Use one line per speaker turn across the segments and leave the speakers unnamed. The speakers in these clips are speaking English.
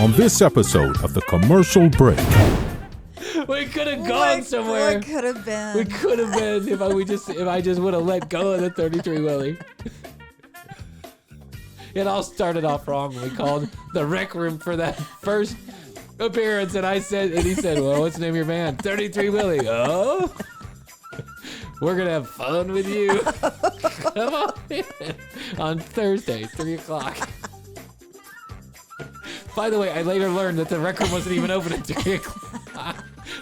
on this episode of The Commercial Break.
We could have gone somewhere.
What could have been?
We could have been if I just would have let go of the 33 Willie. It all started off wrong. We called the rec room for that first appearance, and he said, "Well, what's the name of your band?" 33 Willie. Oh, we're gonna have fun with you. Come on in on Thursday, 3:00. By the way, I later learned that the rec room wasn't even open at 3:00.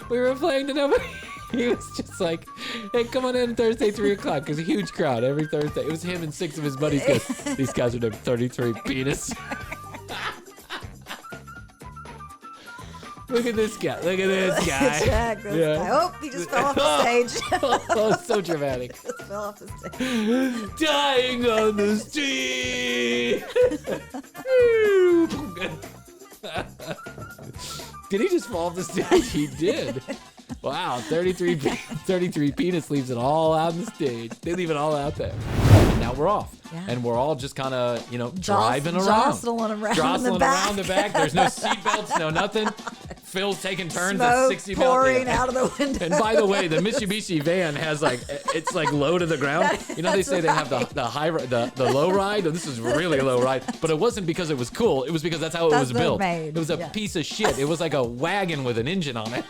We were playing to nobody. He was just like, "Hey, come on in Thursday, 3:00." Because a huge crowd every Thursday. It was him and 6 of his buddies. These guys are named 33 Penis. Look at this guy. Look at this guy.
Check this guy. Oh, he just fell off the stage.
Oh, so dramatic.
He just fell off the stage.
Dying on the street. Did he just fall off the stage? He did. Wow, 33 Penis leaves it all out on the stage. They leave it all out there. And now we're off. Yeah. And we're all just kind of, driving around.
Jostling around the back.
There's no seatbelts, no nothing. Phil's taking turns
Smoke
at 60 miles.
pouring out of the window.
And by the way, the Mitsubishi van has it's low to the ground. They say they have the low ride. This is really a low ride, but it wasn't because it was cool. It was because that's how it was built. It was a piece of shit. It was like a wagon with an engine on it.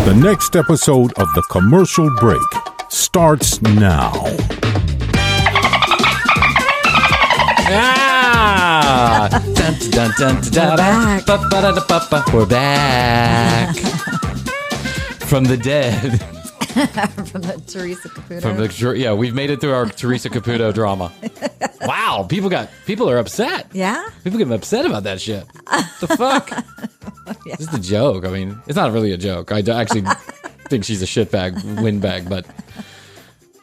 The next episode of The Commercial Break starts now.
Dun, dun, dun, dun, dun. We're back. From the dead.
From the Teresa Caputo.
We've made it through our Teresa Caputo drama. Wow, people are upset.
Yeah?
People get upset about that shit. The fuck? Yeah. This is a joke. I mean, it's not really a joke. I actually think she's a shitbag, windbag, but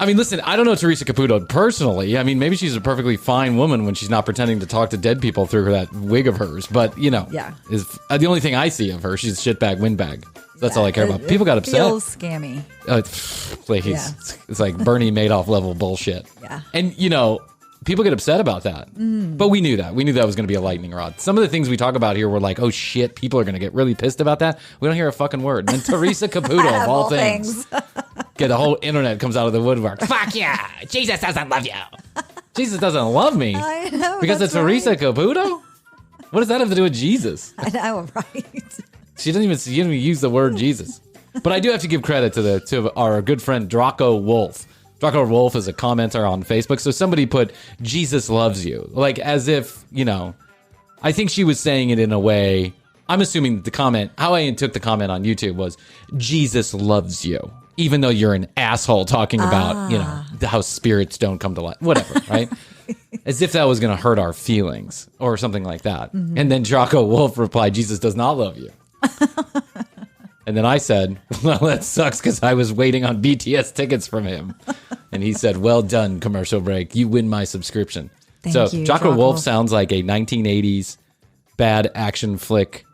I mean, listen, I don't know Teresa Caputo personally. I mean, maybe she's a perfectly fine woman when she's not pretending to talk to dead people through that wig of hers. But, is the only thing I see of her. She's a shitbag, windbag. That's all I care about. People got upset.
Feels scammy.
It's like Bernie Madoff level bullshit.
Yeah.
And, people get upset about that. But we knew that. We knew that was going to be a lightning rod. Some of the things we talk about here were like, oh shit, people are going to get really pissed about that. We don't hear a fucking word. And then Teresa Caputo, of all things. The whole internet comes out of the woodwork. Fuck yeah! Jesus doesn't love you. Jesus doesn't love me.
I know.
Because it's Teresa Caputo? What does that have to do with Jesus?
I know, right?
She doesn't even use the word Jesus. But I do have to give credit to our good friend Draco Wolf. Draco Wolf is a commenter on Facebook. So somebody put, Jesus loves you. Like as if, I think she was saying it in a way, I'm assuming the comment, how I took the comment on YouTube was, Jesus loves you. Even though you're an asshole talking about, how spirits don't come to life. Whatever, right? As if that was going to hurt our feelings or something like that. Mm-hmm. And then Draco Wolf replied, Jesus does not love you. And then I said, well, that sucks because I was waiting on BTS tickets from him. And he said, well done, Commercial Break. You win my subscription.
Thank you,
Draco Wolf sounds like a 1980s bad action flick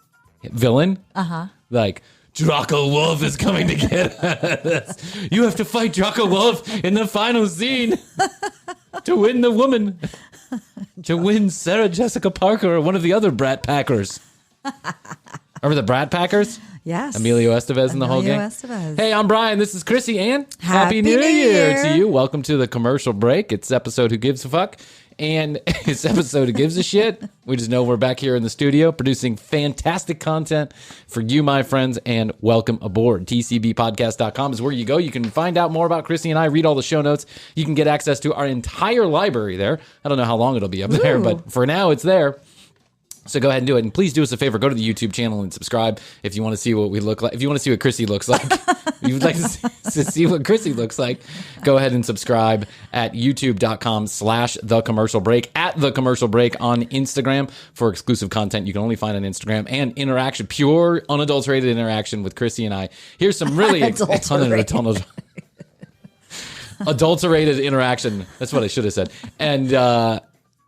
villain.
Uh-huh.
Like, Draco Wolf is coming to get us. You have to fight Draco Wolf in the final scene to win the woman. To win Sarah Jessica Parker or one of the other Brat Packers. Remember the Brat Packers?
Yes.
Emilio Estevez and the whole gang.
Estevez.
Hey, I'm Brian. This is Chrissy and
Happy New Year
to you. Welcome to the Commercial Break. It's episode Who Gives a Fuck. And it's episode Who Gives a Shit. We just know we're back here in the studio producing fantastic content for you, my friends, and welcome aboard. TCBpodcast.com is where you go. You can find out more about Chrissy and I, read all the show notes. You can get access to our entire library there. I don't know how long it'll be up there, but for now it's there. So go ahead and do it. And please do us a favor. Go to the YouTube channel and subscribe if you want to see what we look like. If you want to see what Chrissy looks like. If you'd like to see what Chrissy looks like, go ahead and subscribe at youtube.com/thecommercialbreak, at The Commercial Break on Instagram for exclusive content you can only find on Instagram, and interaction, pure, unadulterated interaction with Chrissy and I. Here's some really adulterated interaction. That's what I should have said. And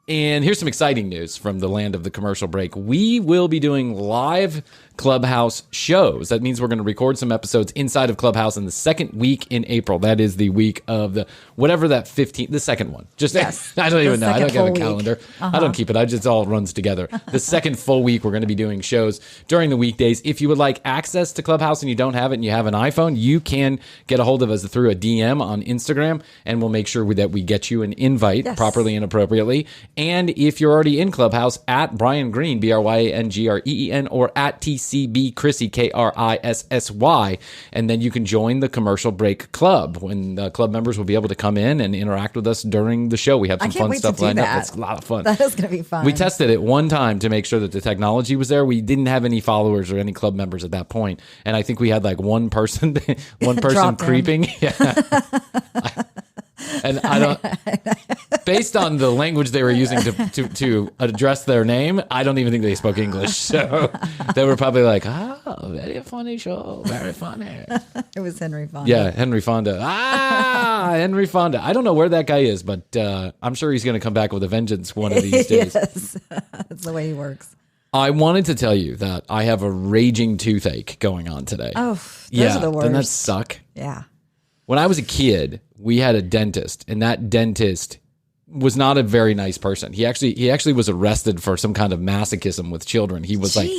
And here's some exciting news from the land of the commercial break. We will be doing live Clubhouse shows. That means we're going to record some episodes inside of Clubhouse in the second week in April. That is the week of the whatever that 15th, the second one. Just
Yes,
I don't even know. I don't have a
week.
calendar. I don't keep it. It all runs together. The second full week, we're going to be doing shows during the weekdays. If you would like access to Clubhouse and you don't have it and you have an iPhone, you can get a hold of us through a DM on Instagram, and we'll make sure that we get you an invite properly and appropriately. And if you're already in Clubhouse, at Bryan Green, BryanGreen, or at TCB Chrissy, KRISSY, and then you can join the Commercial Break Club, when the club members will be able to come in and interact with us during the show. We have some fun stuff lined up. It's a lot of fun.
That is going to be fun.
We tested it one time to make sure that the technology was there. We didn't have any followers or any club members at that point, and I think we had like one person creeping. Yeah. And I don't, based on the language they were using to address their name, I don't even think they spoke English. So they were probably like, "Oh, very funny show, very funny."
It was Henry Fonda.
Yeah, Henry Fonda. Henry Fonda. I don't know where that guy is, but I'm sure he's going to come back with a vengeance one of these days.
Yes, that's the way he works.
I wanted to tell you that I have a raging toothache going on today.
Oh, those are the worst.
Doesn't that suck?
Yeah.
When I was a kid, we had a dentist, and that dentist was not a very nice person. He actually was arrested for some kind of masochism with children. He was like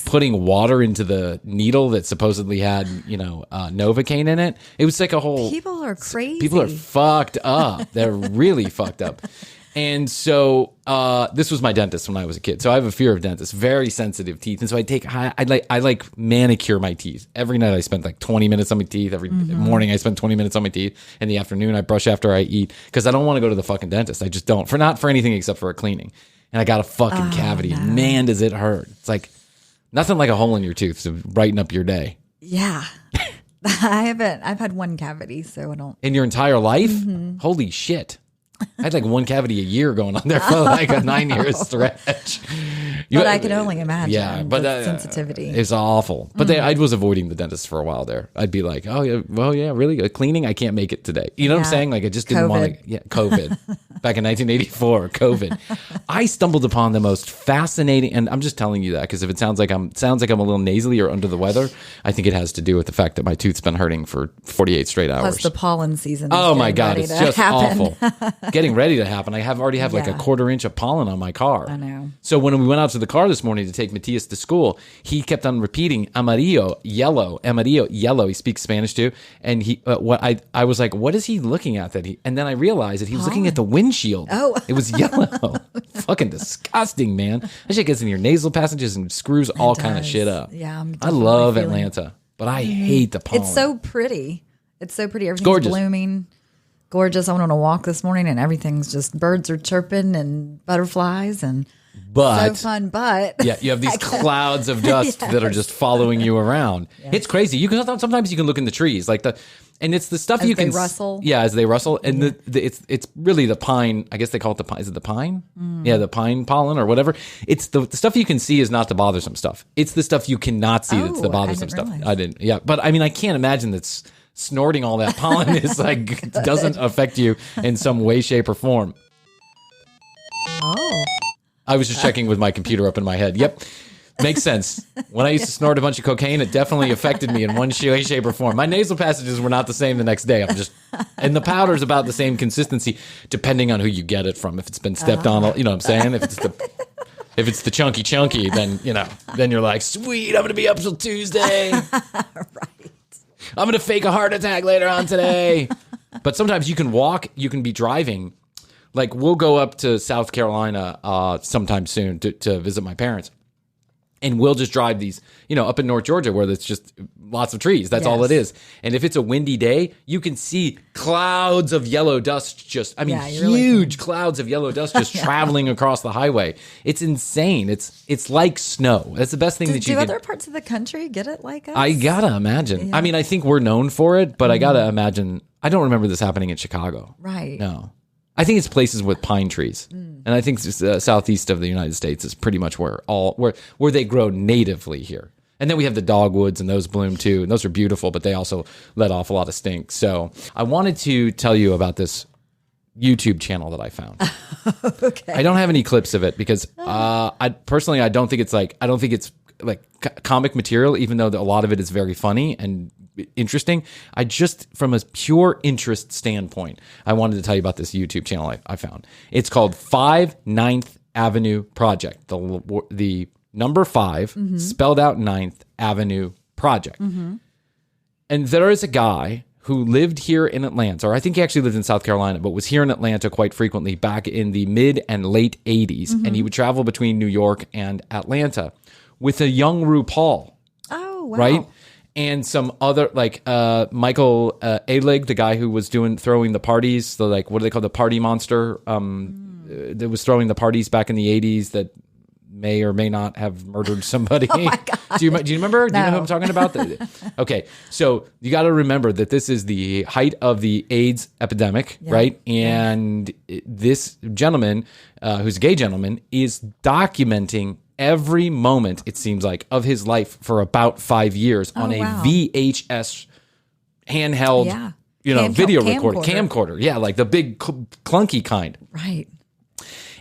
putting water into the needle that supposedly had, Novocaine in it. It was like a whole...
People are crazy.
People are fucked up. They're really fucked up. And so this was my dentist when I was a kid. So I have a fear of dentists, very sensitive teeth. And so I like manicure my teeth. Every night I spend like 20 minutes on my teeth. Every morning I spend 20 minutes on my teeth. In the afternoon I brush after I eat, because I don't want to go to the fucking dentist. I just don't. Not for anything except for a cleaning. And I got a fucking cavity. No. And man, does it hurt. It's like nothing like a hole in your tooth to brighten up your day.
Yeah. I've had one cavity, so I don't.
In your entire life? Mm-hmm. Holy shit. I had like one cavity a year going on there for like a 9-year stretch.
But I can only imagine.
Yeah, but
sensitivity.
It's awful. But I was avoiding the dentist for a while there. I'd be like, oh yeah, well yeah, really? A cleaning? I can't make it today. You know what I'm saying? Like I just didn't want to. Yeah, COVID. Back in 1984, COVID. I stumbled upon the most fascinating, and I'm just telling you that because if it sounds like I'm a little nasally or under the weather, I think it has to do with the fact that my tooth's been hurting for 48 straight hours.
Plus the pollen season.
Oh my God, it's just awful. Getting ready to happen. I already have like a quarter inch of pollen on my car.
I know.
So when we went out to the car this morning to take Matias to school, he kept on repeating amarillo, yellow. He speaks Spanish too, and I was like, what is he looking at? And then I realized that he was looking at the windshield.
Oh,
it was yellow. Fucking disgusting, man. That shit gets in your nasal passages and screws all kind of shit up.
Yeah,
I love Atlanta, but I hate the pollen.
It's so pretty. Everything's gorgeous. Blooming. Gorgeous. I went on a walk this morning and everything's just birds are chirping and butterflies and so fun. But
yeah, you have these clouds of dust that are just following you around. Yes. It's crazy. Sometimes you can look in the trees and it's the stuff
as
you can
rustle.
Yeah, as they rustle, and it's really the pine. I guess they call it the pine. Is it the pine? Yeah, the pine pollen or whatever. It's the stuff you can see is not the bothersome stuff. It's the stuff you cannot see that's the bothersome stuff. I didn't. Yeah, but I mean, I can't imagine that's. Snorting all that pollen is like doesn't affect you in some way, shape, or form.
Oh.
I was just checking with my computer up in my head. Yep. Makes sense. When I used to snort a bunch of cocaine, it definitely affected me in one way, shape, or form. My nasal passages were not the same the next day. And the powder's about the same consistency, depending on who you get it from. If it's been stepped on, you know what I'm saying? If it's the chunky, then then you're like, sweet, I'm gonna be up till Tuesday.
Right.
I'm going to fake a heart attack later on today. But sometimes you can walk, you can be driving. Like we'll go up to South Carolina sometime soon to visit my parents. And we'll just drive these, up in North Georgia where it's just lots of trees. That's all it is. And if it's a windy day, you can see clouds of yellow dust huge clouds of yellow dust just traveling across the highway. It's insane. It's like snow. That's the best thing that you can.
Do other parts of the country get it like us?
I gotta imagine. Yeah. I mean, I think we're known for it, but I gotta imagine. I don't remember this happening in Chicago.
Right.
No. I think it's places with pine trees, and I think southeast of the United States is pretty much where they grow natively here. And then we have the dogwoods, and those bloom too, and those are beautiful, but they also let off a lot of stink. So I wanted to tell you about this YouTube channel that I found.
Okay.
I don't have any clips of it because I don't think it's like comic material, even though a lot of it is very funny and interesting. I just, from a pure interest standpoint, I wanted to tell you about this YouTube channel I found. It's called 5 9th Avenue Project. The number 5 spelled out 9th Avenue Project. And there is a guy who lived here in Atlanta, or I think he actually lived in South Carolina, but was here in Atlanta quite frequently back in the mid and late 80s. And he would travel between New York and Atlanta with a young RuPaul.
Oh, wow.
Right? And some other, like Michael Alig, the guy who was throwing the parties, the like, what do they call the party monster? That was throwing the parties back in the 80s that may or may not have murdered somebody.
Oh my God.
Do you remember?
No.
Do you know who I'm talking about? Okay, so you got to remember that this is the height of the AIDS epidemic, right? And this gentleman, who's a gay gentleman, is documenting every moment, it seems like, of his life for about 5 years on a VHS handheld, video recorder, camcorder. Yeah, like the big clunky kind.
Right.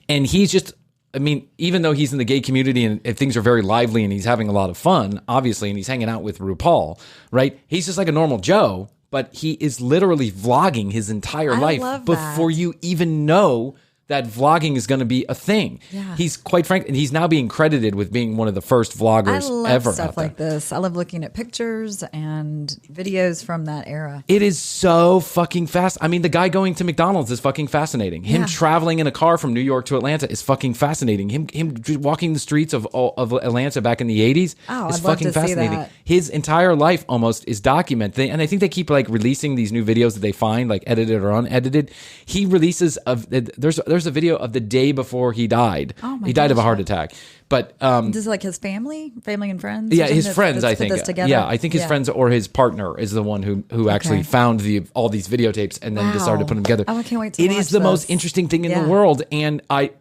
And he's just, I mean, even though he's in the gay community and things are very lively and he's having a lot of fun, obviously, and he's hanging out with RuPaul, right? He's just like a normal Joe, but he is literally vlogging his entire life before you even know that vlogging is going to be a thing. Yeah. He's quite frank, and he's now being credited with being one of the first vloggers ever. I love
stuff like this. I love looking at pictures and videos from that era.
It is so fucking fast. I mean, the guy going to McDonald's is fucking fascinating. Him traveling in a car from New York to Atlanta is fucking fascinating. Him walking the streets of Atlanta back in the 80s is fucking fascinating. His entire life almost is documented. And I think they keep like releasing these new videos that they find, like edited or unedited. He releases there's a video of the day before he died.
Oh my
he died of a heart attack. But
this is like his family and friends.
Yeah, his friends. I think. Yeah, I think his friends or his partner is the one who actually found all these videotapes and then decided to put them together.
Oh, I can't wait to
It
watch
is the
this.
most interesting thing in the world, and I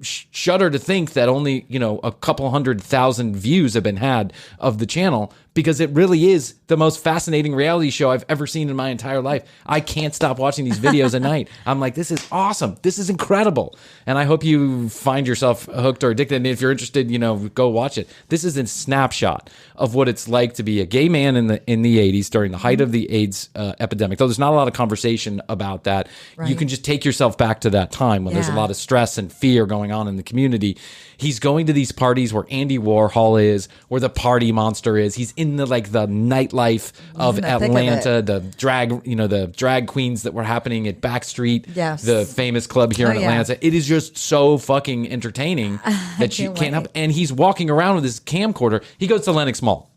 shudder to think that only a couple 100,000 views have been had of the channel, because it really is the most fascinating reality show I've ever seen in my entire life. I can't stop watching these videos at night. I'm like, this is awesome. This is incredible. And I hope you find yourself hooked or addicted. And if you're interested, go watch it. This is a snapshot of what it's like to be a gay man in the 80s during the height of the AIDS epidemic. Though there's not a lot of conversation about that. Right. You can just take yourself back to that time when there's a lot of stress and fear going on in the community. He's going to these parties where Andy Warhol is, where the party monster is. He's in the nightlife of Atlanta, the drag queens that were happening at Backstreet, the famous club here in Atlanta. It is just so fucking entertaining that you can't help. And he's walking around with his camcorder. He goes to Lenox Mall.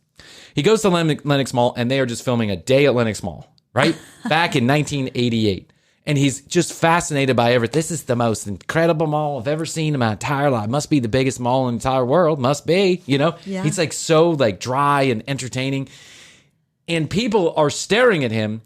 Lenox Mall, and they are just filming a day at Lenox Mall, right? Back in 1988. And he's just fascinated by everything. This is the most incredible mall I've ever seen in my entire life. Must be the biggest mall in the entire world. Must be, He's like so like dry and entertaining. And people are staring at him,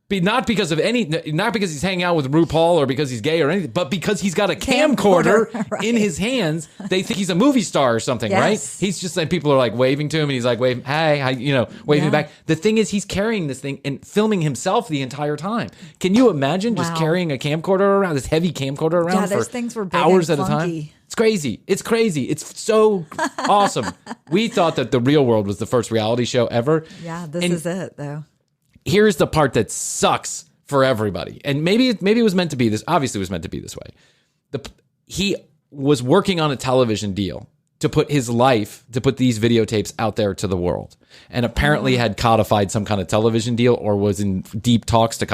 not because he's hanging out with RuPaul or because he's gay or anything, but because he's got a camcorder in his hands. They think he's a movie star or something, right? He's just like, people are like waving to him, and he's like waving, hey, waving back. The thing is, he's carrying this thing and filming himself the entire time. Can you imagine just carrying a camcorder around, this heavy camcorder around for
things were big
hours
and
at a time?
clunky.
It's crazy. It's so awesome. We thought that The Real World was the first reality show ever.
Yeah, this is it though.
Here's the part that sucks for everybody. And maybe it was meant to be this. Obviously, it was meant to be this way. He was working on a television deal to put these videotapes out there to the world. And apparently had codified some kind of television deal, or was in deep talks to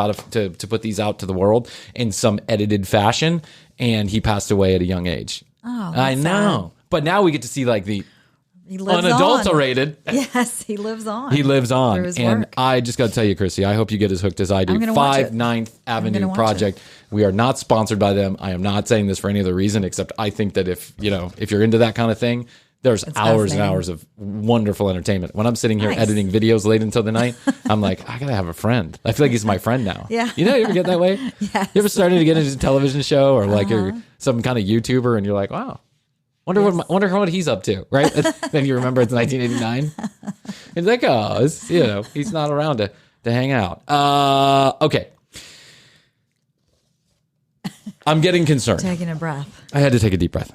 put these out to the world in some edited fashion. And he passed away at a young age.
Oh,
I know.
Sad.
But now we get to see like the
He lives
unadulterated.
On. Yes, he lives on.
He lives on. And
work.
I just got to tell you, Chrissy, I hope you get as hooked as I do.
5
9th Avenue Project. We are not sponsored by them. I am not saying this for any other reason, except I think that if you're into that kind of thing, there's hours and hours of wonderful entertainment. When I'm sitting here editing videos late until the night, I'm like, I gotta have a friend. I feel like he's my friend now.
Yeah.
You ever get that way?
Yes.
You ever started to get into a television show, or like you're some kind of YouTuber and you're like, wow. Wonder what he's up to, right? Then you remember it's 1989. It's like, he's not around to hang out. Okay. I'm getting concerned.
Taking a breath.
I had to take a deep breath.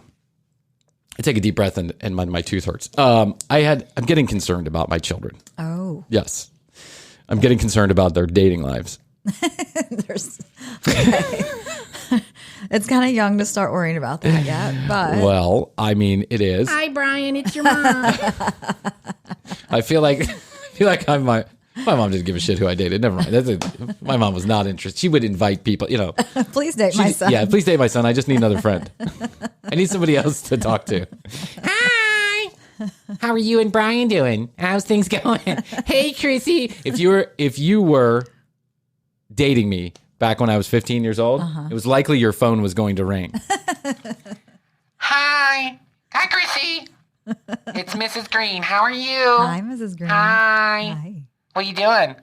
I take a deep breath and my tooth hurts. I'm getting concerned about my children.
Oh.
Yes. I'm getting concerned about their dating lives.
It's kind of young to start worrying about that yet, but
well, I mean, it is.
Hi, Brian. It's your mom.
I feel like I'm my mom didn't give a shit who I dated. Never mind. My mom was not interested. She would invite people,
Please date my son.
Yeah, please date my son. I just need another friend. I need somebody else to talk to.
Hi. How are you and Brian doing? How's things going? Hey, Chrissy.
If you were dating me back when I was 15 years old, it was likely your phone was going to ring.
Hi, Chrissy. It's Mrs. Green. How are you?
Hi, Mrs. Green.
Hi. What are you doing?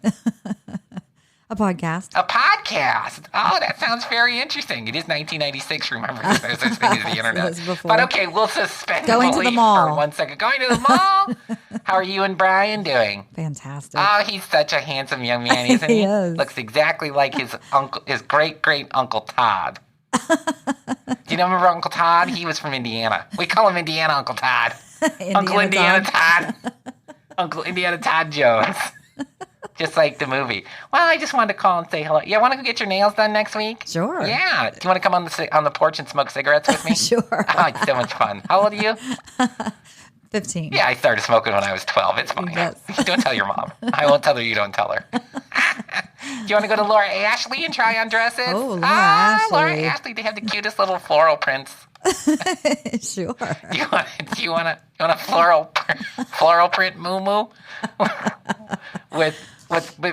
A podcast.
A podcast. Oh, that sounds very interesting. It is 1996. Remember, there's such thing as the internet. But okay, we'll suspend
Going to the
belief
mall.
for 1 second. Going to the mall. How are you and Brian doing?
Fantastic.
Oh, he's such a handsome young man, isn't he?
He is.
Looks exactly like his great uncle Todd. Do you remember Uncle Todd? He was from Indiana. We call him Indiana Uncle Todd. Uncle Indiana Todd. Uncle Indiana Todd Jones. Just like the movie. Well, I just wanted to call and say hello. Yeah, want to go get your nails done next week?
Sure.
Yeah. Do you want to come on the porch and smoke cigarettes with me?
Sure.
Oh, it's so much fun. How old are you?
15.
Yeah, I started smoking when I was 12. It's fine.
Yes.
Don't tell your mom. I won't tell her you don't tell her. Do you want to go to Laura Ashley and try on dresses?
Oh, Laura Ashley.
Laura Ashley. They have the cutest little floral prints.
Sure.
Do you want a floral print moo with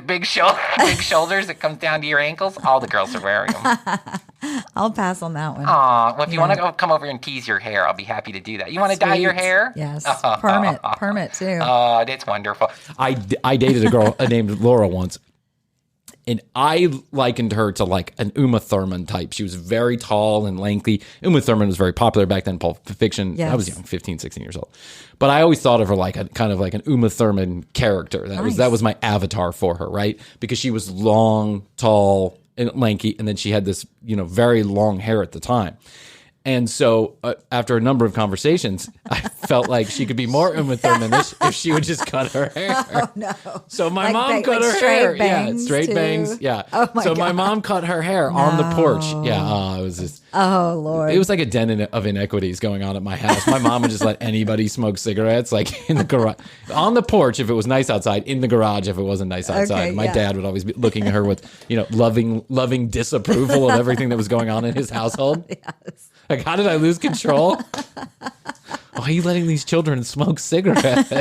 big shoulders that comes down to your ankles? All the girls are wearing them.
I'll pass on that one.
Aw, well, if you want to come over and tease your hair, I'll be happy to do that. You want to dye your hair?
Yes. Permit too.
Oh, that's wonderful.
I dated a girl named Laura once, and I likened her to like an Uma Thurman type. She was very tall and lanky. Uma Thurman was very popular back then, Pulp Fiction.
Yes.
I was young, 15, 16 years old. But I always thought of her like kind of like an Uma Thurman character. That was my avatar for her, right? Because she was long, tall, and lanky, and then she had this, very long hair at the time. And so after a number of conversations, I felt like she could be more Uma Thurman if she would just cut her hair.
Oh, no.
So my mom cut her hair. Yeah, straight bangs. Yeah.
Oh, my God.
My mom cut her hair on the porch. Yeah. It was just.
Oh, Lord.
It was like a den of inequities going on at my house. My mom would just let anybody smoke cigarettes, like in the garage, on the porch if it was nice outside, in the garage if it wasn't nice outside.
Okay,
my dad would always be looking at her with, loving disapproval of everything that was going on in his household.
Yes.
Like, how did I lose control? Why are you letting these children smoke cigarettes?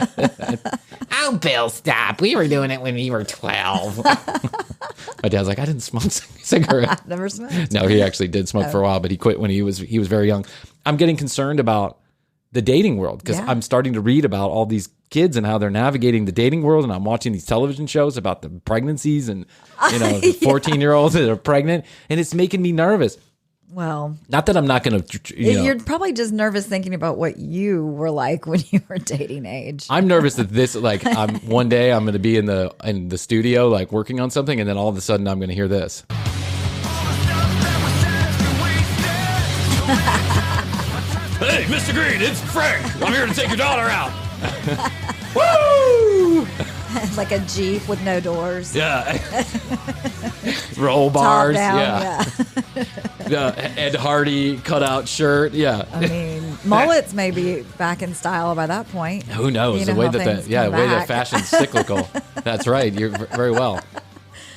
Oh, Bill, stop. We were doing it when we were 12.
My dad's like, I didn't smoke cigarettes.
Never smoked.
No, he actually did smoke for a while, but he quit when he was very young. I'm getting concerned about the dating world because I'm starting to read about all these kids and how they're navigating the dating world, and I'm watching these television shows about the pregnancies and the 14-year-olds that are pregnant, and it's making me nervous.
Well,
not that I'm not going to.
You're probably just nervous thinking about what you were like when you were dating age.
I'm nervous that this, one day I'm going to be in the studio, like working on something, and then all of a sudden I'm going to hear this. Hey, Mr. Green, it's Frank. I'm here to take your daughter out. Woo!
Like a Jeep with no doors.
Yeah. Roll bars.
Top down,
Ed Hardy cutout shirt. Yeah.
I mean, mullets may be back in style by that point.
Who knows? The way that fashion's cyclical. That's right. You're very well.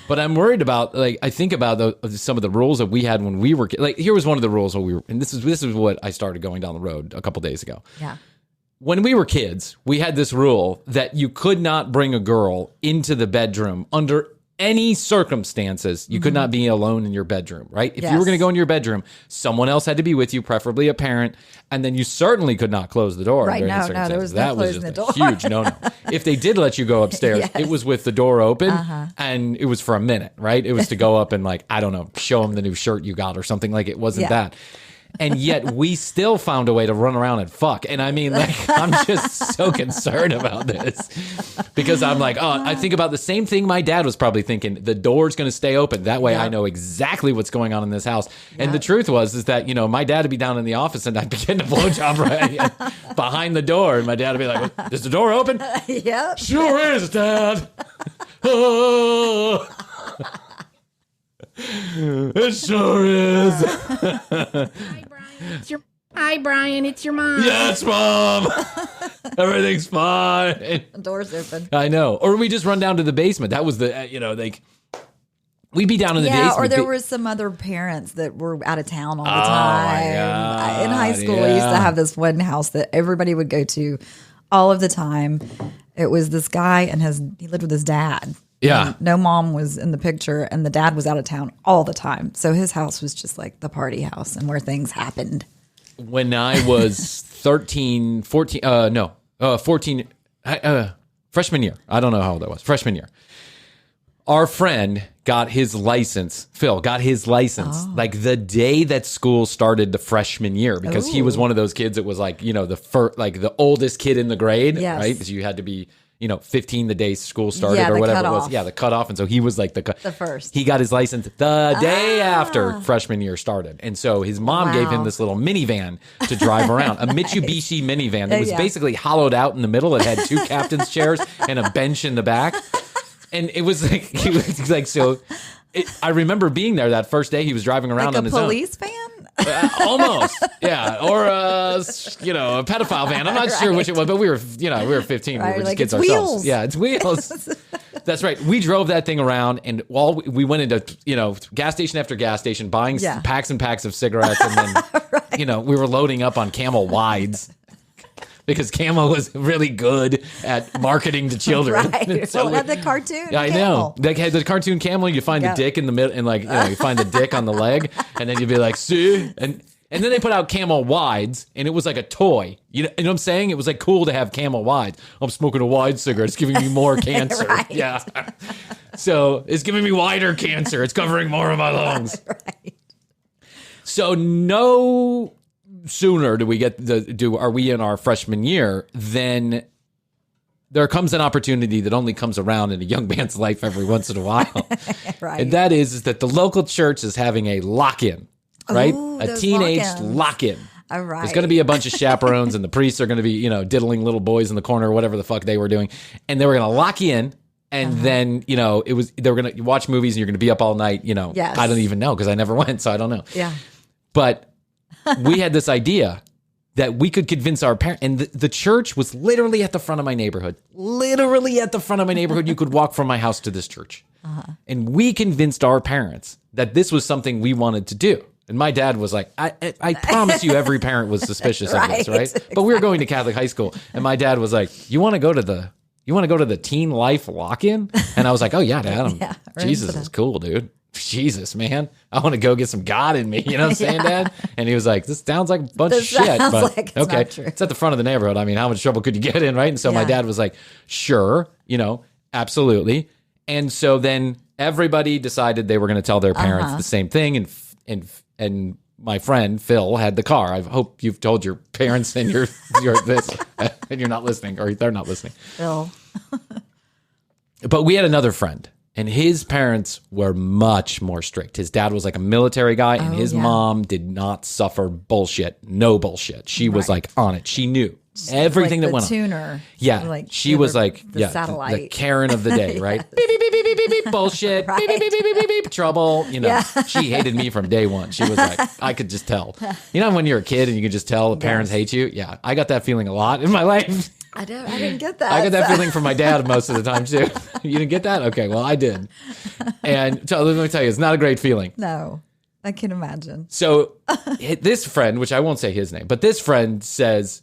But I'm worried about, I think about some of the rules that we had when we were kids. Here was one of the rules when we were, and this is what I started going down the road a couple days ago.
Yeah.
When we were kids, we had this rule that you could not bring a girl into the bedroom under any circumstances. You could not be alone in your bedroom, right? If you were going to go into your bedroom, someone else had to be with you, preferably a parent, and then you certainly could not close the door.
Right,
under any
no, there was no
that was
closing
just
the
a
door.
huge no-no. If they did let you go upstairs, it was with the door open, and it was for a minute, right? It was to go up and, I don't know, show them the new shirt you got or something. It wasn't that. And yet we still found a way to run around and fuck. And I mean, like, I'm just so concerned about this because I'm like, oh, I think about the same thing my dad was probably thinking. The door's going to stay open. That way I know exactly what's going on in this house. And the truth is that, you know, my dad would be down in the office and I'd begin to blowjob right behind the door. And my dad would be like, is the door open?
Yep.
Sure is, Dad. Oh. It sure is.
Hi, Brian. It's your mom.
Yes, Mom. Everything's fine.
The door's open.
I know. Or we just run down to the basement. That was the, you know, like, we'd be down in the basement.
Or there were some other parents that were out of town all the time.
My God,
In high school, we used to have this one house that everybody would go to all of the time. It was this guy and he lived with his dad.
Yeah.
And no mom was in the picture and the dad was out of town all the time. So his house was just like the party house and where things happened.
When I was 14, freshman year. I don't know how old I was. Freshman year. Our friend got his license. Phil got his license like the day that school started the freshman year because he was one of those kids that was like, you know, the oldest kid in the grade, right? Because you had to be, you know, 15 the day school started or whatever it was. Yeah, the cutoff. And so he was like the
first.
He got his license the day after freshman year started. And so his mom gave him this little minivan to drive around, a Mitsubishi minivan that was basically hollowed out in the middle. It had two captain's chairs and a bench in the back. And it was like, he was like, so I remember being there that first day he was driving around on his own.
Like a police van?
Almost, yeah. Or, you know, a pedophile van. I'm not sure which it was, but we were 15.
Right,
we were just
like
kids
it's
ourselves.
wheels.
Yeah, it's wheels. That's right. We drove that thing around and we went into, you know, gas station after gas station, buying packs and packs of cigarettes. And then, you know, we were loading up on Camel Wides. Because Camel was really good at marketing to children.
Right.
So
well, the cartoon.
Yeah, I know. Like the cartoon Camel, you find the dick in the middle, and like, you know, you find the dick on the leg, and then you'd be like, see? And then they put out Camel Wides, and it was like a toy. You know what I'm saying? It was like cool to have Camel Wides. I'm smoking a wide cigarette. It's giving me more cancer.
Right.
Yeah. So it's giving me wider cancer. It's covering more of my lungs.
Right.
So no sooner do we are we in our freshman year than there comes an opportunity that only comes around in a young man's life every once in a while.
Right.
And that is that the local church is having a lock-in, right?
Ooh,
a
those
teenage
lock-ins.
lock-in.
All right.
There's going to be a bunch of chaperones and the priests are going to be, you know, diddling little boys in the corner or whatever the fuck they were doing. And they were going to lock you in. And then, you know, they were going to watch movies and you're going to be up all night, you know.
Yes.
I don't even know because I never went, so I don't know.
Yeah.
But we had this idea that we could convince our parents, and the church was literally at the front of my neighborhood. Literally at the front of my neighborhood. You could walk from my house to this church. And we convinced our parents that this was something we wanted to do. And my dad was like, I promise you every parent was suspicious of this, right?
Exactly.
But we were going to Catholic high school. And my dad was like, you want to go to the teen life lock-in? And I was like, oh yeah, Dad.
Yeah,
Jesus is cool, dude. Jesus, man. I want to go get some God in me. You know what I'm saying, Dad? And he was like, this sounds like a bunch of shit.
Sounds
But
like it's
okay,
not true.
it's at the front of the neighborhood. I mean, how much trouble could you get in, right? And so my
Yeah.
dad was like, sure, you know, absolutely. And so then everybody decided they were going to tell their parents the same thing. And my friend Phil had the car. I hope you've told your parents and you're this, and you're not listening, or they're not listening.
Phil.
But we had another friend, and his parents were much more strict. His dad was like a military guy, and his mom did not suffer bullshit. No bullshit. She was like on it. She knew everything
like
that went on.
tuner.
Yeah,
Like,
she was like
the satellite.
the Karen of the day, right? Beep, beep, beep, beep, beep, beep, beep, bullshit.
Right.
Beep, beep, beep, beep, beep, beep, trouble. You know,
Yeah.
she hated me from day one. She was like, I could just tell. You know, when you're a kid and you can just tell the parents hate you. Yeah, I got that feeling a lot in my life.
I didn't get that.
I got that feeling from my dad most of the time too. You didn't get that? Okay, well I did. And so let me tell you, it's not a great feeling.
No, I can imagine.
So this friend, which I won't say his name, but this friend says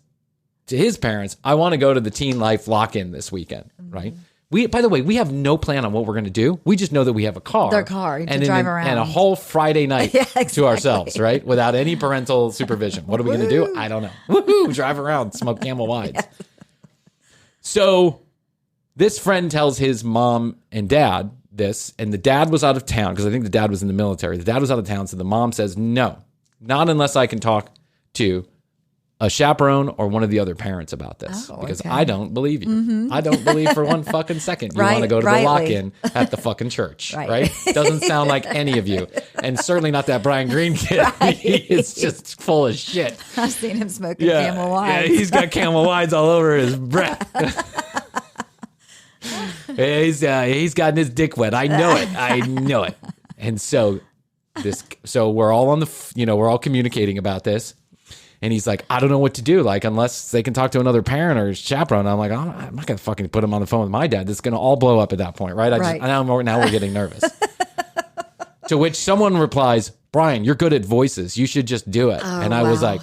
to his parents, I want to go to the Teen Life lock-in this weekend, right? By the way, we have no plan on what we're going to do. We just know that we have a car.
Their car to
and
drive around.
And a whole Friday night
Yeah, exactly.
to ourselves, right? Without any parental supervision. What are we going to do? I don't know. Woohoo! Drive around, smoke Camel Wides. Yes. So this friend tells his mom and dad this, and the dad was out of town because I think the dad was in the military. The dad was out of town, so the mom says, no, Not unless I can talk to a chaperone or one of the other parents about this, because I don't believe you. Mm-hmm. I don't believe for one fucking second you want to go to the lock-in at the fucking church, right? Doesn't sound like any of you, and certainly not that Brian Green kid. He is just full of shit.
I've seen him smoking Camel Wides.
Yeah, he's got Camel Wides all over his breath. He's gotten his dick wet. I know it. And so we're all on we're all communicating about this. And he's like, I don't know what to do. Like, unless they can talk to another parent or chaperone. I'm like, I'm not going to fucking put him on the phone with my dad. This is going to all blow up at that point, right? Now we're getting nervous. To which someone replies, Brian, you're good at voices. You should just do it. And I was like,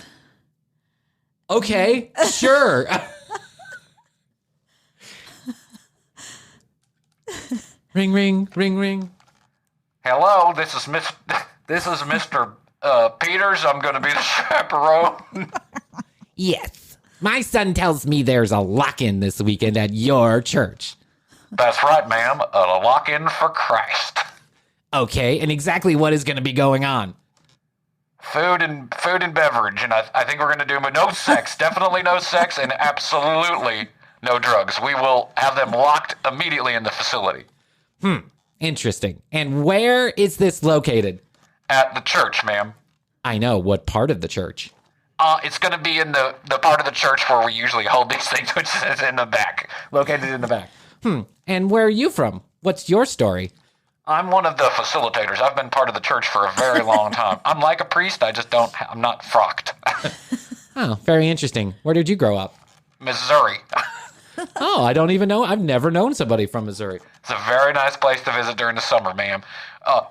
okay, sure. Ring, ring, ring, ring.
Hello, this is Mr. Peters. I'm going to be the chaperone.
Yes. My son tells me there's a lock-in this weekend at your church.
That's right, ma'am. A lock-in for Christ.
Okay, and exactly what is going to be going on?
Food and beverage, and I think we're going to do no sex. Definitely no sex, and absolutely no drugs. We will have them locked immediately in the facility.
Interesting. And where is this located?
At the church, ma'am.
I know. What part of the church?
It's going to be in the part of the church where we usually hold these things, which is in the back.
Located in the back. And where are you from? What's your story?
I'm one of the facilitators. I've been part of the church for a very long time. I'm like a priest. I'm not frocked.
Oh, very interesting. Where did you grow up?
Missouri.
Oh, I don't even know. I've never known somebody from Missouri.
It's a very nice place to visit during the summer, ma'am.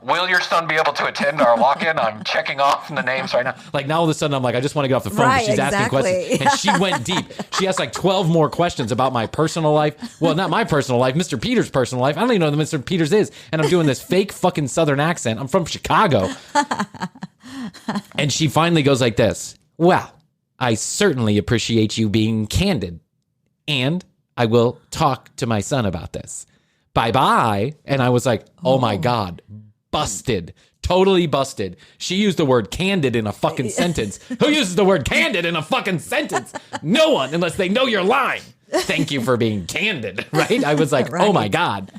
Will your son be able to attend our lock-in? I'm checking off the names right now.
Like, now all of a sudden, I'm like, I just want to get off the phone.
Right,
She's asking questions. And she went deep. She asked like 12 more questions about my personal life. Well, not my personal life, Mr. Peters' personal life. I don't even know who Mr. Peters is. And I'm doing this fake fucking Southern accent. I'm from Chicago. And she finally goes like this. Well, I certainly appreciate you being candid. And I will talk to my son about this. Bye-bye. And I was like, oh my God, busted. Totally busted. She used the word candid in a fucking sentence. Who uses the word candid in a fucking sentence? No one, unless they know you're lying. Thank you for being candid, right? I was like, oh my God.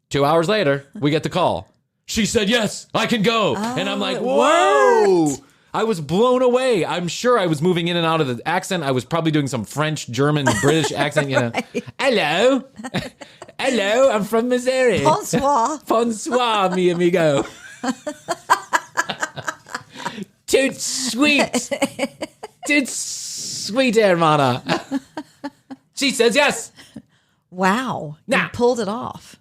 2 hours later, we get the call. She said, yes, I can go. And I'm like, whoa. What? I was blown away. I'm sure I was moving in and out of the accent. I was probably doing some French, German, British accent, you know. Right. Hello. Hello, I'm from Missouri.
Bonsoir.
Bonsoir, mi amigo. Toot sweet. Toot sweet, hermana. She says yes.
Wow.
Now,
you pulled it off.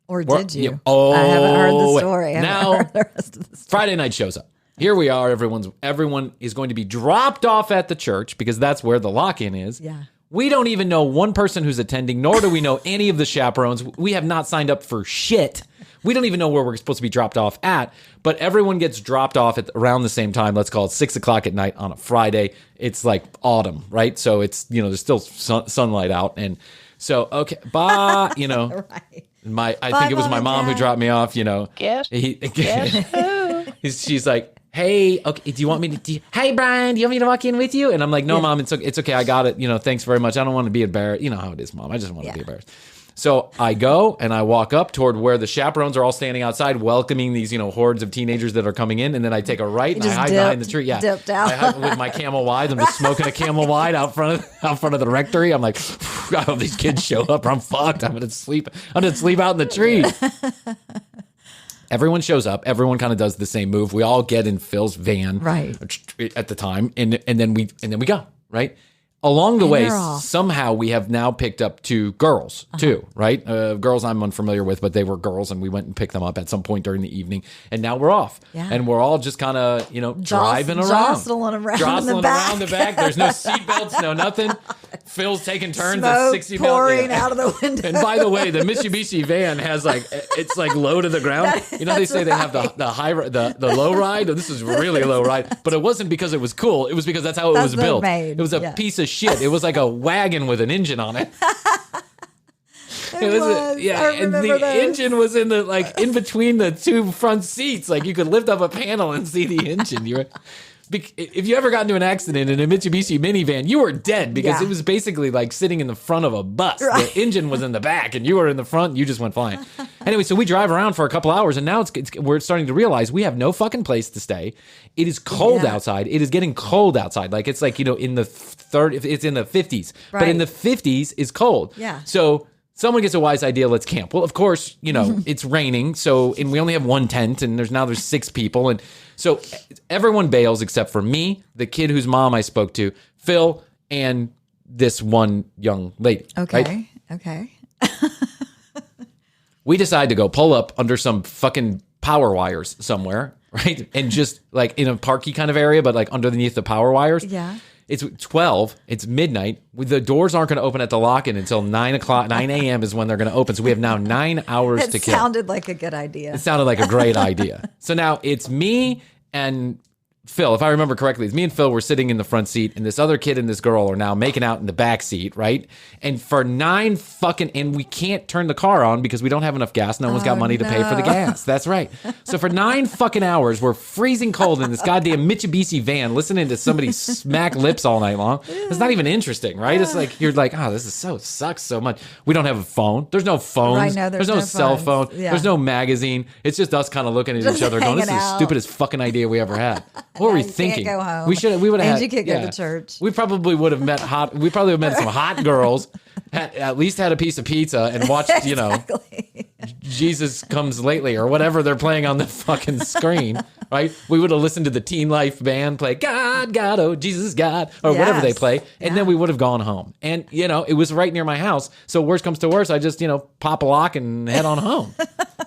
Or did you?
Oh,
I haven't heard the story.
Now,
heard the rest of the story.
Friday night shows up. Here we are. Everyone is going to be dropped off at the church because that's where the lock-in is.
Yeah.
We don't even know one person who's attending, nor do we know any of the chaperones. We have not signed up for shit. We don't even know where we're supposed to be dropped off at, but everyone gets dropped off at around the same time. Let's call it 6 o'clock at night on a Friday. It's like autumn, right? So it's, there's still sunlight out. And so, okay, bye,
Right.
I think it was my mom who dropped me off,
Guess who?
She's like, hey, okay, do you want me to, hey, Brian, do you want me to walk in with you? And I'm like, no, Mom, it's okay. I got it. Thanks very much. I don't want to be embarrassed. You know how it is, Mom. I just want to be embarrassed. So I go and I walk up toward where the chaperones are all standing outside welcoming these, hordes of teenagers that are coming in. And then I take a right and I hide behind the tree. Yeah.
Dipped out.
I hide with my Camel Wide. I'm just smoking a Camel Wide out front of the rectory. I'm like, I hope these kids show up or I'm fucked. I'm going to sleep out in the tree. Everyone shows up. Everyone kind of does the same move. We all get in Phil's van at the time. And then we go, right? Along the way, somehow we have now picked up 2 girls, too, right? Girls I'm unfamiliar with, but they were girls, and we went and picked them up at some point during the evening. And now we're off. Yeah. And we're all just kind of, driving around.
Jostling around
the back. There's no seatbelts, no nothing. Phil's taking turns at 60
pouring out of the window.
And by the way, the Mitsubishi van has it's low to the ground. They say they have the low ride. This is really low ride. But it wasn't because it was cool. It was because that's how it was built. It was a piece of shit. It was like a wagon with an engine on it.
It was.
Yeah,
I
and
remember
the
those.
engine was in the in between the two front seats. Like you could lift up a panel and see the engine. If you ever got into an accident in a Mitsubishi minivan, you were dead because it was basically like sitting in the front of a bus. Right. The engine was in the back and you were in the front and you just went flying. Anyway, so we drive around for a couple hours and now we're starting to realize we have no fucking place to stay. It is cold outside. It is getting cold outside. Like it's like, in the it's in the 50s, but in the 50s is cold.
Yeah.
So someone gets a wise idea, let's camp. Well, of course, it's raining, and we only have one tent, and there's 6 people, and so everyone bails except for me, the kid whose mom I spoke to, Phil, and this one young lady.
Okay,
right?
okay.
We decide to go pull up under some fucking power wires somewhere, right? And just like in a parky kind of area, but like underneath the power wires.
Yeah.
It's 12. It's midnight. The doors aren't going to open at the lock-in until 9 a.m. is when they're going to open. So we have now 9 hours to kill.
It sounded like a good idea.
It sounded like a great idea. So now it's me and Phil. If I remember correctly, it's me and Phil were sitting in the front seat, and this other kid and this girl are now making out in the back seat, right? And for and we can't turn the car on because we don't have enough gas. No one's got money to pay for the gas. That's right. So for 9 fucking hours, we're freezing cold in this goddamn Mitsubishi van, listening to somebody smack lips all night long. It's not even interesting, right? It's like, you're like, oh, sucks so much. We don't have a phone. There's no phones.
Right, no,
there's no cell phone.
Yeah.
There's no magazine. It's just us kind of looking at each other going, this is the stupidest fucking idea we ever had. What were we thinking?
Can't go home.
We would have had.
You could go to church.
We probably would have met some hot girls, at least had a piece of pizza and watched, Jesus Comes Lately or whatever they're playing on the fucking screen, right? We would have listened to the Teen Life band play God, oh, Jesus, God, or whatever they play. And then we would have gone home. And, it was right near my house. So worst comes to worst, I just, pop a lock and head on home.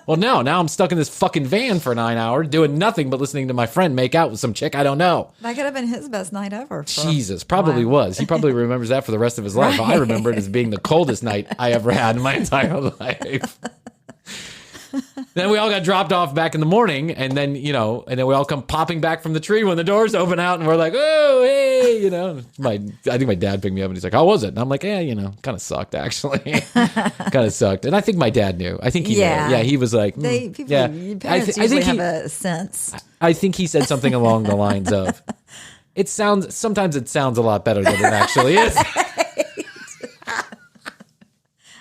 Well, now I'm stuck in this fucking van for 9 hours doing nothing but listening to my friend make out with some chick I don't know.
That could have been his best night ever.
Jesus, probably was. He probably remembers that for the rest of his life. I remember it as being the coldest night I ever had in my entire life. Then we all got dropped off back in the morning, and then we all come popping back from the tree when the doors open out, and we're like, oh, hey, I think my dad picked me up, and he's like, how was it? And I'm like, kind of sucked, actually. Kind of sucked. And I think my dad knew. I think he knew. Yeah, he was like,
parents usually have a sense.
I think he said something along the lines of, sometimes it sounds a lot better than it actually is.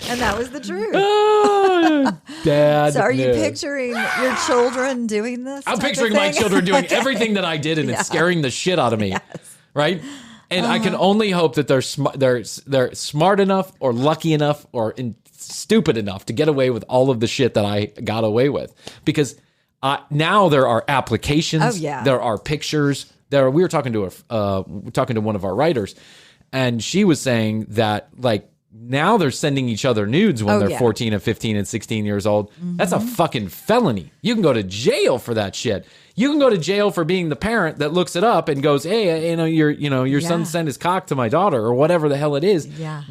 And that was the truth.
Oh, Dad.
So are you picturing your children doing this?
I'm picturing my children doing everything that I did, and it's scaring the shit out of me. Yes. Right? And I can only hope that they're smart enough or lucky enough or stupid enough to get away with all of the shit that I got away with. Because now there are applications.
Oh, yeah.
There are pictures. We were talking to one of our writers, and she was saying that now they're sending each other nudes when they're 14 and 15 and 16 years old. Mm-hmm. That's a fucking felony. You can go to jail for that shit. You can go to jail for being the parent that looks it up and goes, hey, your son sent his cock to my daughter or whatever the hell it is.
Yeah.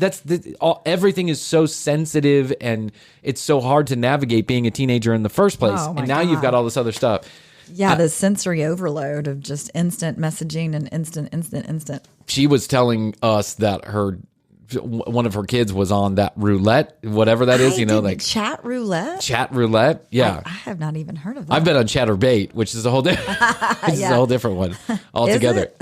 Everything is so sensitive and it's so hard to navigate being a teenager in the first place. And now you've got all this other stuff.
Yeah, the sensory overload of just instant messaging and instant.
She was telling us that one of her kids was on that roulette, whatever that is,
chat roulette.
Chat roulette, yeah.
I have not even heard of that.
I've been on Chatterbait, which is a whole different one altogether.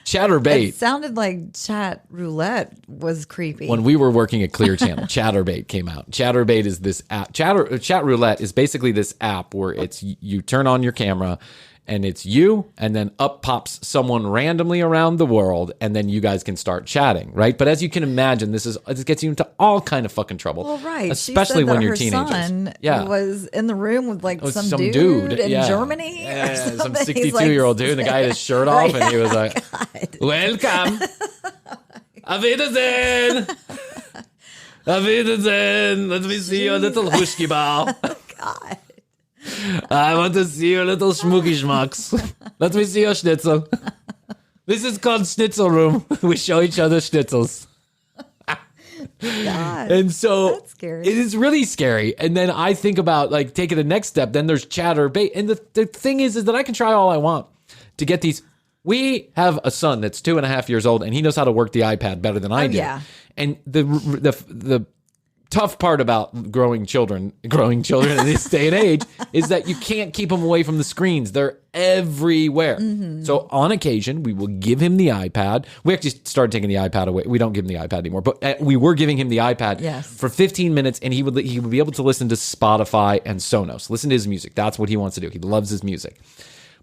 Chatterbait.
It sounded like chat roulette was creepy.
When we were working at Clear Channel, Chatterbait came out. Chatterbait is this app. Chat roulette is basically this app where it's you turn on your camera. And it's you, and then up pops someone randomly around the world, and then you guys can start chatting, right? But as you can imagine, this gets you into all kind of fucking trouble.
Well, right.
Especially when you're teenagers.
Son was in the room with some dude in Germany.
Yeah, some 62-year-old dude, and the guy had his shirt off, and he was like, welcome. Auf Wiedersehen. Auf Wiedersehen. Let me see your little hushki ball.
Oh, God.
I want to see your little schmooky schmucks. Let me see your schnitzel. This is called Schnitzel Room. We show each other schnitzels.
God,
and so
that's scary.
It is really scary. And then I think about taking the next step. Then there's Chatterbait. And the thing is that I can try all I want to get these. We have a son that's 2.5 years old, and he knows how to work the iPad better than I do.
Yeah.
And the tough part about growing children in this day and age is that you can't keep them away from the screens. They're everywhere. So on occasion, we will give him the iPad. We actually started taking the iPad away. We don't give him the iPad anymore, but we were giving him the iPad for 15 minutes, and he would be able to listen to Spotify and Sonos, listen to his music. That's what he wants to do. He loves his music.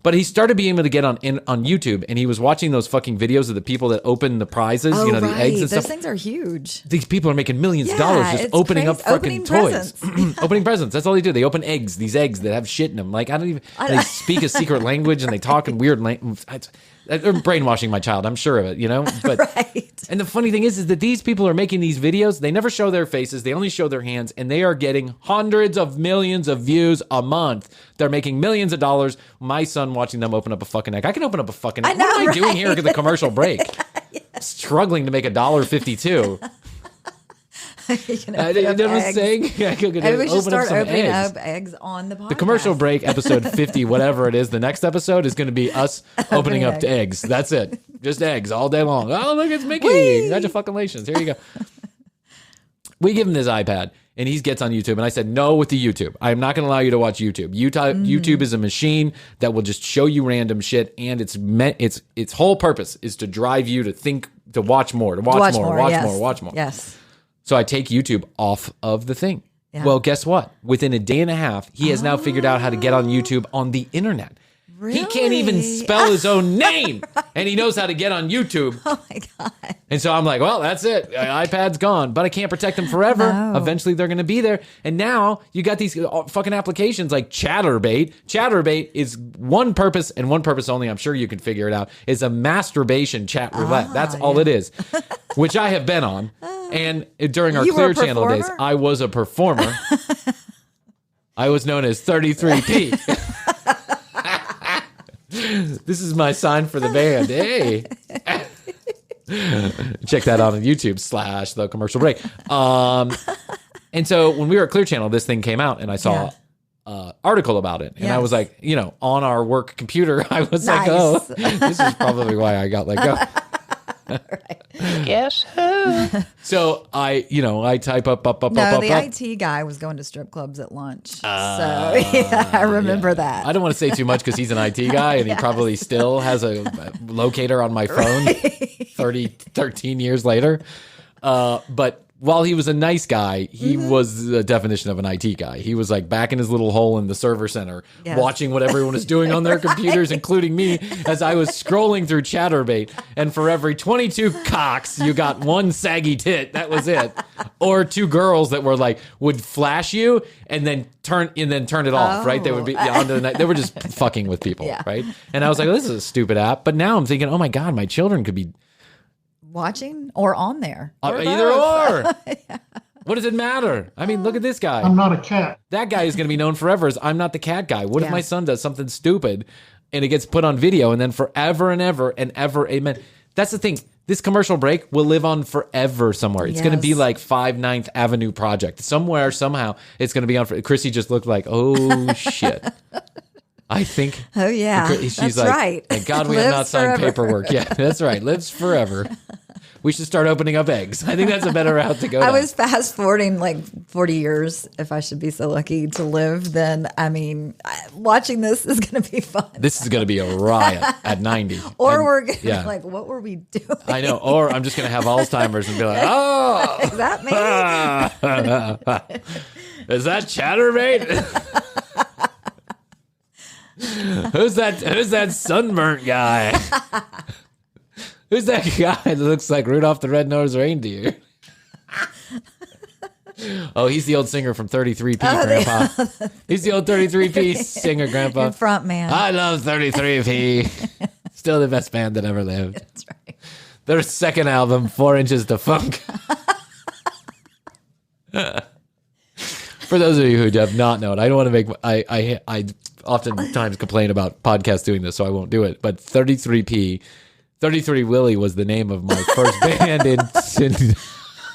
But he started being able to get on YouTube, and he was watching those fucking videos of the people that open the prizes, the eggs and
Those
stuff.
things are huge.
These people are making millions of dollars just opening up fucking toys. Opening presents. That's all they do. They open these eggs that have shit in them. Like, they speak a secret language, and they talk in weird language. They're brainwashing my child. I'm sure of it, But And the funny thing is that these people are making these videos. They never show their faces. They only show their hands, and they are getting hundreds of millions of views a month. They're making millions of dollars. My son watching them open up a fucking egg. I can open up a fucking egg. What am I doing here at the commercial break? Struggling to make $1.52. You know what I'm saying?
Maybe we should start opening up eggs on the podcast.
The commercial break, episode 50, whatever it is, the next episode is going to be us opening up eggs. That's it. Just eggs all day long. Oh, look, it's Mickey. Congratulations. Here you go. We give him this iPad, and he gets on YouTube, and I said, no with the YouTube. I'm not going to allow you to watch YouTube. YouTube is a machine that will just show you random shit, and its whole purpose is to drive you to think, to watch more, to watch more.
Yes.
So I take YouTube off of the thing. Yeah. Well, guess what? Within a day and a half, he has now figured out how to get on YouTube on the internet.
Really?
He can't even spell his own name, and he knows how to get on YouTube.
Oh, my God.
And so I'm like, well, that's it. iPad's gone, but I can't protect them forever. No. Eventually, they're going to be there. And now you got these fucking applications like Chatterbait. Chatterbait is one purpose and one purpose only. I'm sure you can figure it out. It's a masturbation chat roulette. That's all it is, which I have been on. And during our Clear Channel days, I was a performer. I was known as 33P. This is my sign for the band. Hey. Check that out on YouTube / the commercial break. And so when we were at Clear Channel, this thing came out, and I saw an article about it. And I was like, on our work computer, I was like, oh, this is probably why I got let go.
Right. Guess who?
So I type up.
No, the IT guy was going to strip clubs at lunch. I remember that.
I don't want to say too much because he's an IT guy, and he probably still has a locator on my phone 13 years later. But while he was a nice guy, he was the definition of an IT guy. He was like back in his little hole in the server center, watching what everyone was doing on their computers, including me, as I was scrolling through Chatterbait. And for every 22 cocks, you got one saggy tit. That was it. Or 2 girls that were like, would flash you and then turn it off, right? They would be onto the night. They were just fucking with people, right? And I was like, this is a stupid app. But now I'm thinking, oh my God, my children could be
watching or on there.
Either or. What does it matter? I mean, look at this guy.
I'm not a cat.
That guy is going to be known forever as I'm not the cat guy. What if my son does something stupid and it gets put on video and then forever and ever and ever, amen. That's the thing. This commercial break will live on forever somewhere. It's going to be like 9th Avenue Project. Somewhere, somehow, it's going to be on. Chrissy just looked like, oh, shit. I think.
Oh, yeah.
She's
that's
like,
right.
Thank God we have not signed paperwork. Yeah, that's right. Lives forever. We should start opening up eggs. I think that's a better route to go down.
I was fast forwarding like 40 years. If I should be so lucky to live, then I mean, watching this is going to be fun.
This is going to be a riot at 90.
Or we're going to be like, what were we doing?
I know. Or I'm just going to have Alzheimer's and be like, oh.
Is that
me? Is that Chatterbait? Who's that sunburnt guy? Who's that guy that looks like Rudolph the Red-Nosed Reindeer? Oh, he's the old singer from 33P, Grandpa. He's the old 33P singer, Grandpa.
Your front man.
I love 33P. Still the best band that ever lived.
That's right.
Their second album, 4 Inches to Funk. For those of you who have not known, I don't want to make... I oftentimes complain about podcasts doing this, so I won't do it. But 33P... 33 Willie was the name of my first band in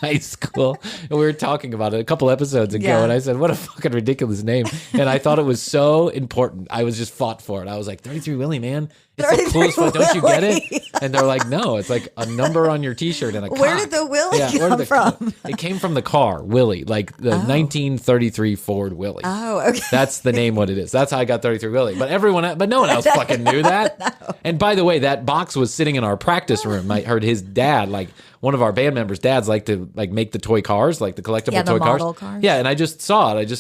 high school. And we were talking about it a couple episodes ago. And I said, what a fucking ridiculous name. And I thought it was so important. I was just fought for it. I was like, 33 Willie, man. It's the coolest one. Don't you get it? And they're like, no, it's like a number on your T-shirt and a cock.
Where did the Willie come from?
It came from the car, Willie, like the 1933 Ford Willie.
Oh, okay.
That's the name, what it is. That's how I got 33 Willie. But no one else fucking knew that.
No.
And by the way, that box was sitting in our practice room. I heard his dad, like one of our band members' dads, like to like make the toy cars, like the collectible toy
model
cars.
cars.
Yeah, and I just saw it.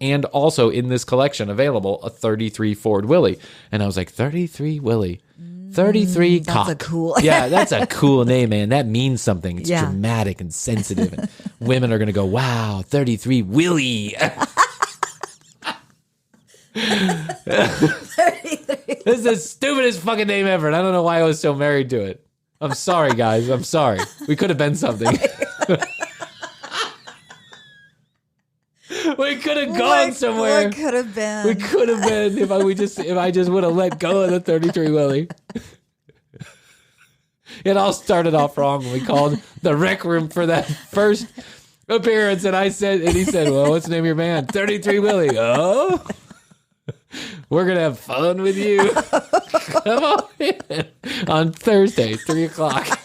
And also in this collection available a 33 Ford Willie. And I was like, 33 Willie. 33 cock.
That's a cool.
Yeah, that's a cool name, man. That means something. It's
Yeah.
dramatic and sensitive. And women are going to go, wow, 33 Willie.
33.
This is the stupidest fucking name ever. And I don't know why I was so married to it. I'm sorry, guys. I'm sorry. We could have been something. We could have gone somewhere.
What could have been?
We could have been if I just would have let go of the 33 Willie. It all started off wrong when we called the rec room for that first appearance, and he said, well, what's the name of your band? 33 Willie. Oh, we're gonna have fun with you. Come on in on Thursday, 3:00.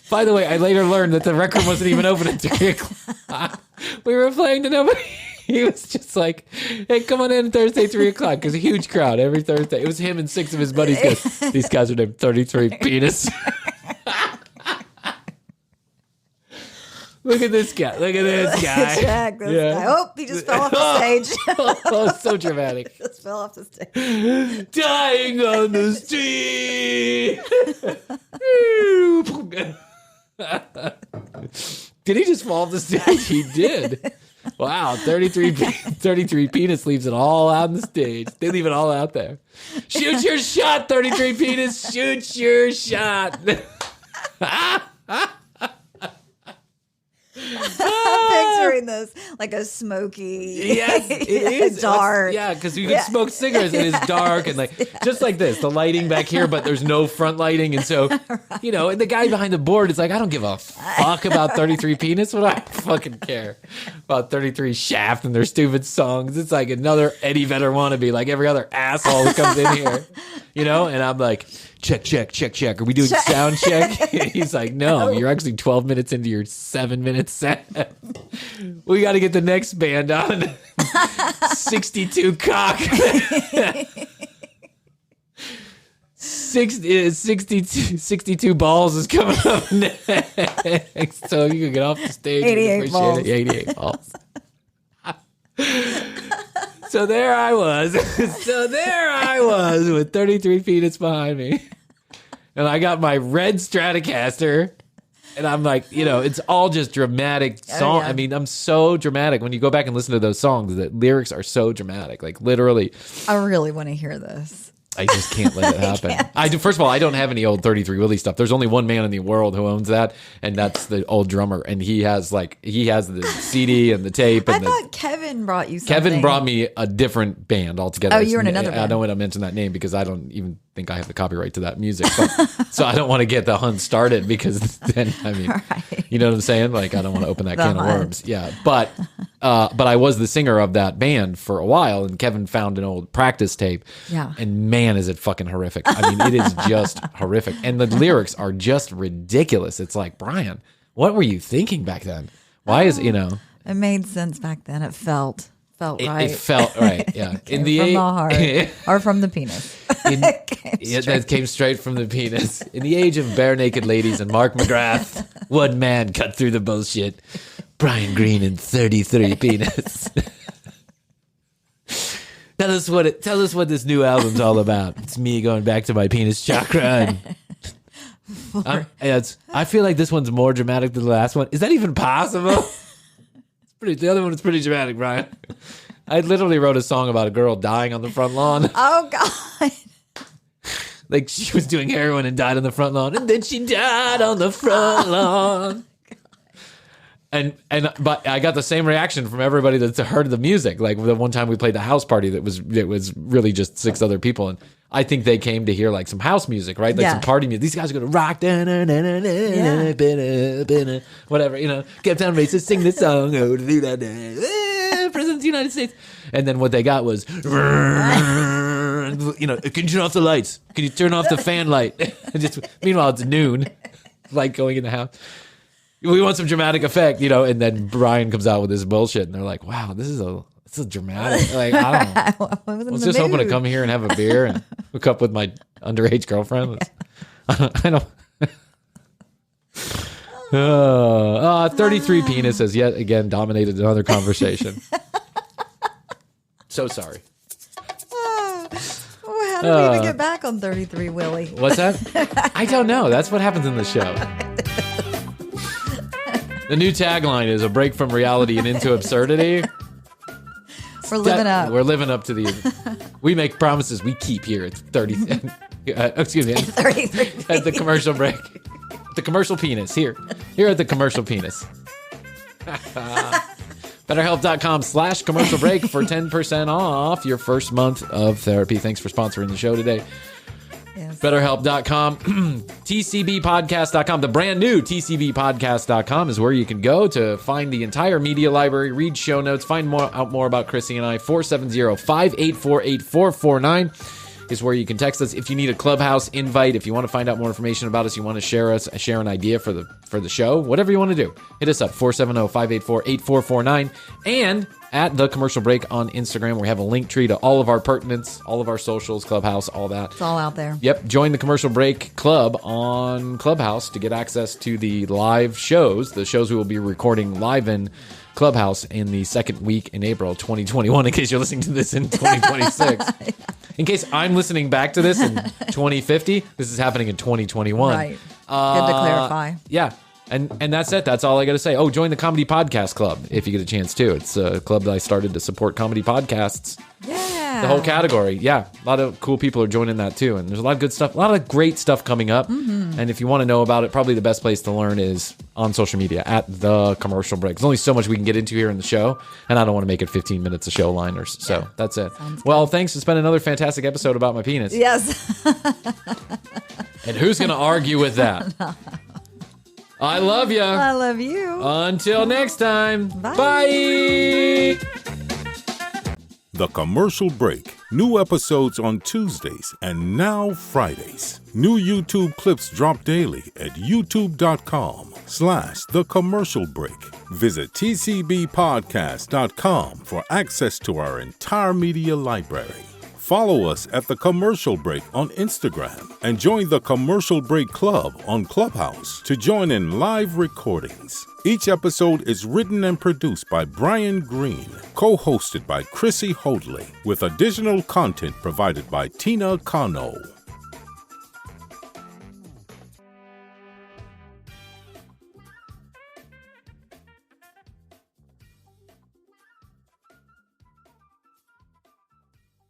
By the way, I later learned that the rec room wasn't even open at 3:00. We were playing to nobody. He was just like, hey, come on in Thursday, 3:00, because a huge crowd every Thursday. It was him and 6 of his buddies. Goes, these guys are named 33 Penis. Look at this guy. Look at this guy.
Check this guy. Oh, he just fell off the stage.
Oh, so dramatic.
Just fell off the stage.
Dying on the street. Did he just fall off the stage? He did. Wow, 33 Penis leaves it all out on the stage. They leave it all out there. Shoot your shot, 33 Penis. Shoot your shot.
I'm picturing this like a smoky,
yes, it is
dark.
Yeah, because you can smoke cigarettes and it's dark and like just like this, the lighting back here, but there's no front lighting, and so and the guy behind the board is like, I don't give a fuck about 33 Penis. What do I fucking care about 33 Shaft and their stupid songs? It's like another Eddie Vedder wannabe, like every other asshole who comes in here, And I'm like, check. Are we doing sound check? He's like, no, you're actually 12 minutes into your 7-minute set. We got to get the next band on. 62 cock. 62 balls is coming up next. So you can get off the stage.
88 balls.
88 balls. So there I was. With 33 Penis behind me. And I got my red Stratocaster. And I'm like, it's all just dramatic song.
Oh, yeah.
I mean, I'm so dramatic. When you go back and listen to those songs, the lyrics are so dramatic. Like literally.
I really want to hear this.
I just can't let it happen. First of all, I don't have any old 33 Willie stuff. There's only one man in the world who owns that, and that's the old drummer. And he has the CD and the tape. And
I thought Kevin brought you something.
Kevin brought me a different band altogether.
Oh, you're in another band.
I don't want to mention that name because I don't even think I have the copyright to that music. But, so I don't want to get the hunt started because then,
Right.
You know what I'm saying? Like, I don't want to open that can of worms. Yeah. But I was the singer of that band for a while, and Kevin found an old practice tape.
Yeah.
And man, is it fucking horrific. I mean, it is just horrific. And the lyrics are just ridiculous. It's like, Brian, what were you thinking back then? Wye is,
It made sense back then. It felt right.
It felt right, yeah.
From the heart or from the penis.
That came straight from the penis. In the age of bare naked ladies and Mark McGrath, one man cut through the bullshit. Brian Green and 33 Penis. Tell us what this new album's all about. It's me going back to my penis chakra. I feel like this one's more dramatic than the last one. Is that even possible? The other one is pretty dramatic, Brian. I literally wrote a song about a girl dying on the front lawn.
Oh, God.
Like she was doing heroin and died on the front lawn. And then she died on the front lawn. But I got the same reaction from everybody that's heard the music. Like the one time we played the house party it was really just 6 other people, and I think they came to hear like some house music, right? Like some party music. These guys are gonna rock, whatever, Captain Racist, sing this song, oh, do that, President of the United States, and then what they got was can you turn off the lights? Can you turn off the fan light? Meanwhile, it's noon, light going in the house. We want some dramatic effect, and then Brian comes out with this bullshit, and they're like, wow, this is dramatic. Like, I don't know. I was just hoping to come here and have a beer and hook up with my underage girlfriend. I don't. 33 penis has yet again dominated another conversation. So sorry.
How did we even get back on 33, Willie?
What's that? I don't know. That's what happens in the show. The new tagline is a break from reality and into absurdity.
We're living up.
We're living up to we make promises we keep here. It's 30. Excuse me. 33. At the commercial break. The commercial penis. Here at the commercial penis. BetterHelp.com/commercial break for 10% off your first month of therapy. Thanks for sponsoring the show today. Yes. BetterHelp.com, TCBpodcast.com. The brand new TCBpodcast.com is where you can go to find the entire media library, read show notes, find out more about Chrissy and I. 470-584-8449 is where you can text us if you need a Clubhouse invite, if you want to find out more information about us, you want to share an idea for the show, whatever you want to do. Hit us up, 470-584-8449, and at The Commercial Break on Instagram. We have a link tree to all of our pertinence, all of our socials, Clubhouse, all that.
It's all out there.
Yep. Join the Commercial Break Club on Clubhouse to get access to the live shows, the shows we will be recording live in Clubhouse in the second week in April 2021, in case you're listening to this in 2026. Yeah. In case I'm listening back to this in 2050, this is happening in 2021.
Right. Good to clarify.
Yeah. And that's it. That's all I got to say. Oh, join the Comedy Podcast Club if you get a chance to. It's a club that I started to support comedy podcasts.
Yeah.
The whole category. Yeah. A lot of cool people are joining that too. And there's a lot of good stuff, a lot of great stuff coming up. Mm-hmm. And if you want to know about it, probably the best place to learn is on social media at The Commercial Break. There's only so much we can get into here in the show. And I don't want to make it 15 minutes of show liners. So that's it. Well, thanks. It's been another fantastic episode about my penis.
Yes.
And who's going to argue with that? I love you.
I love you.
Until next time.
Bye.
Bye.
The Commercial Break. New episodes on Tuesdays and now Fridays. New YouTube clips drop daily at youtube.com/The Commercial Break. Visit tcbpodcast.com for access to our entire media library. Follow us at The Commercial Break on Instagram and join the Commercial Break Club on Clubhouse to join in live recordings. Each episode is written and produced by Brian Green, co-hosted by Chrissy Hoadley, with additional content provided by Tina Cano.